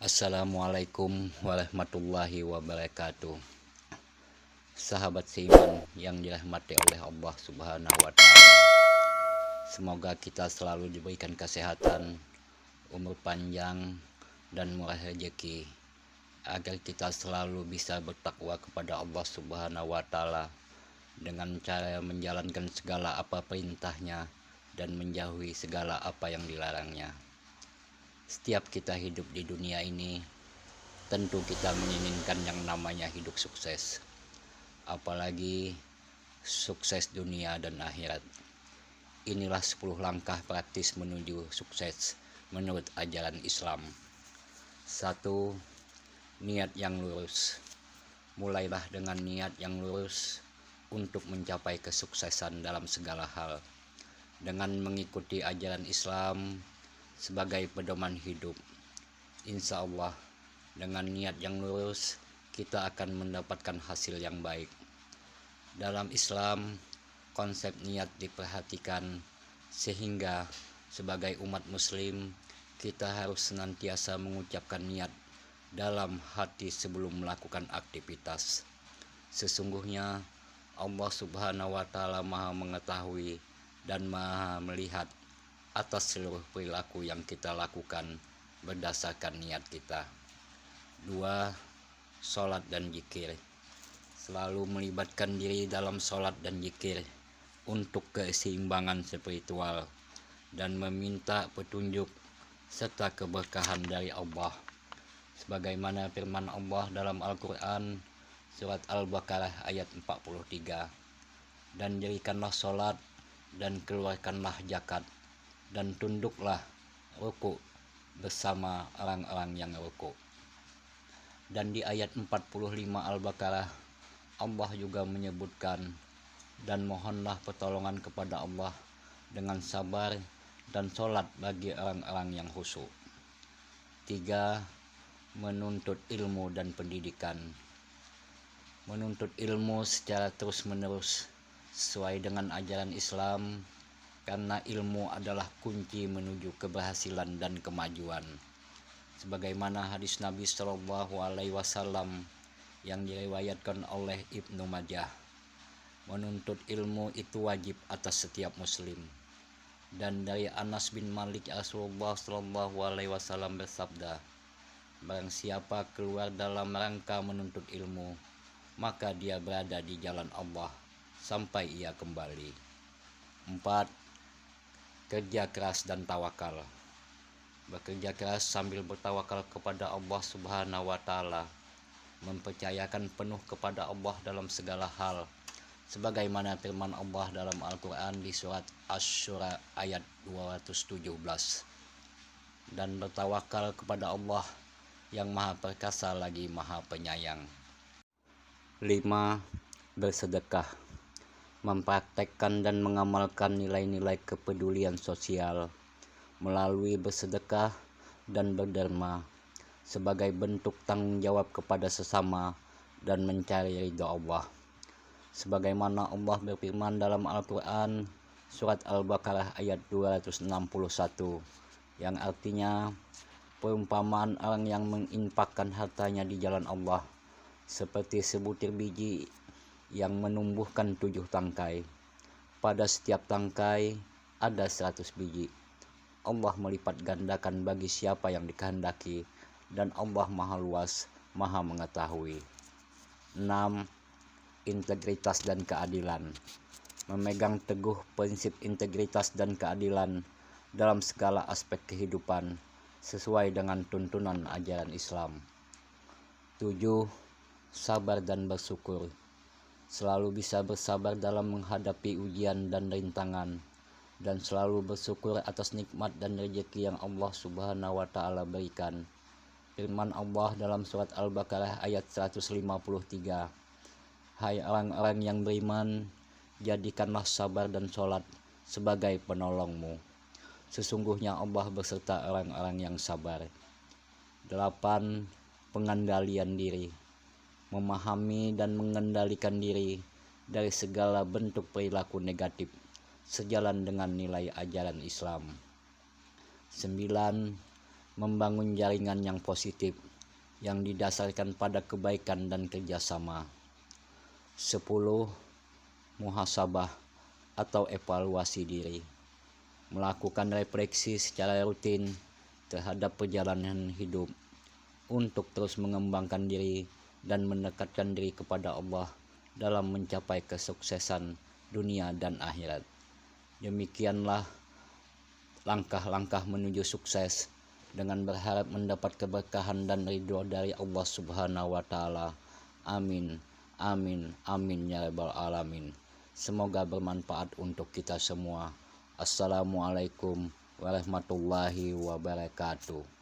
Assalamualaikum warahmatullahi wabarakatuh. Sahabat seiman yang dirahmati oleh Allah Subhanahu wa Ta'ala, semoga kita selalu diberikan kesehatan, umur panjang, dan murah rezeki, agar kita selalu bisa bertakwa kepada Allah Subhanahu wa Ta'ala dengan cara menjalankan segala apa perintahnya dan menjauhi segala apa yang dilarangnya. Setiap kita hidup di dunia ini, tentu kita menginginkan yang namanya hidup sukses, apalagi sukses dunia dan akhirat. Inilah 10 langkah praktis menuju sukses menurut ajaran Islam. 1. Niat yang lurus. Mulailah dengan niat yang lurus untuk mencapai kesuksesan dalam segala hal, dengan mengikuti ajaran Islam sebagai pedoman hidup. Insya Allah, dengan niat yang lurus, kita akan mendapatkan hasil yang baik. Dalam Islam, konsep niat diperhatikan, sehingga sebagai umat muslim, kita harus senantiasa mengucapkan niat dalam hati sebelum melakukan aktivitas. Sesungguhnya Allah Subhanahu wa Ta'ala Maha mengetahui dan Maha melihat atas seluruh perilaku yang kita lakukan berdasarkan niat kita. 2. Sholat dan zikir. Selalu melibatkan diri dalam sholat dan zikir untuk keseimbangan spiritual dan meminta petunjuk serta keberkahan dari Allah, sebagaimana firman Allah dalam Al-Quran surat Al-Baqarah ayat 43, dan dirikanlah sholat dan keluarkanlah zakat, dan tunduklah ruku bersama orang-orang yang ruku. Dan di ayat 45 Al-Baqarah, Allah juga menyebutkan, dan mohonlah pertolongan kepada Allah dengan sabar dan sholat bagi orang-orang yang khusyuk. 3. Menuntut ilmu dan pendidikan. Menuntut ilmu secara terus-menerus sesuai dengan ajaran Islam, karena ilmu adalah kunci menuju keberhasilan dan kemajuan. Sebagaimana hadis Nabi Shallallahu Alaihi Wasallam yang diriwayatkan oleh Ibnu Majah, menuntut ilmu itu wajib atas setiap muslim. Dan dari Anas bin Malik, Rasulullah Shallallahu Alaihi Wasallam bersabda, barang siapa keluar dalam rangka menuntut ilmu, maka dia berada di jalan Allah sampai ia kembali. 4. Kerja keras dan tawakal. Bekerja keras sambil bertawakal kepada Allah Subhanahu wa Ta'ala, mempercayakan penuh kepada Allah dalam segala hal, sebagaimana firman Allah dalam Al-Quran di surat Asy-Syura ayat 217, dan bertawakal kepada Allah yang Maha Perkasa lagi Maha Penyayang. 5. Bersedekah. Mempraktekkan dan mengamalkan nilai-nilai kepedulian sosial melalui bersedekah dan berderma sebagai bentuk tanggung jawab kepada sesama dan mencari ridha Allah. Sebagaimana Allah berfirman dalam Al-Quran surat Al-Baqarah ayat 261, yang artinya perumpamaan orang yang menginfakkan hartanya di jalan Allah seperti sebutir biji yang menumbuhkan 7 tangkai. Pada setiap tangkai ada 100 biji. Allah melipat gandakan bagi siapa yang dikehendaki, dan Allah Maha Luas, Maha Mengetahui. 6. Integritas dan keadilan. Memegang teguh prinsip integritas dan keadilan dalam segala aspek kehidupan sesuai dengan tuntunan ajaran Islam. 7. Sabar dan bersyukur. Selalu bisa bersabar dalam menghadapi ujian dan rintangan, dan selalu bersyukur atas nikmat dan rezeki yang Allah Subhanahu wa Ta'ala berikan. Firman Allah dalam surat Al-Baqarah ayat 153, hai orang-orang yang beriman, jadikanlah sabar dan sholat sebagai penolongmu. Sesungguhnya Allah beserta orang-orang yang sabar. 8. Pengendalian diri. Memahami dan mengendalikan diri dari segala bentuk perilaku negatif sejalan dengan nilai ajaran Islam. 9. membangun jaringan yang positif yang didasarkan pada kebaikan dan kerjasama. 10. Muhasabah atau evaluasi diri. Melakukan refleksi secara rutin terhadap perjalanan hidup untuk terus mengembangkan diri dan mendekatkan diri kepada Allah dalam mencapai kesuksesan dunia dan akhirat. Demikianlah langkah-langkah menuju sukses dengan berharap mendapat keberkahan dan ridho dari Allah Subhanahu wa Ta'ala. Amin, amin, amin ya rabbal alamin. Semoga bermanfaat untuk kita semua. Assalamualaikum warahmatullahi wabarakatuh.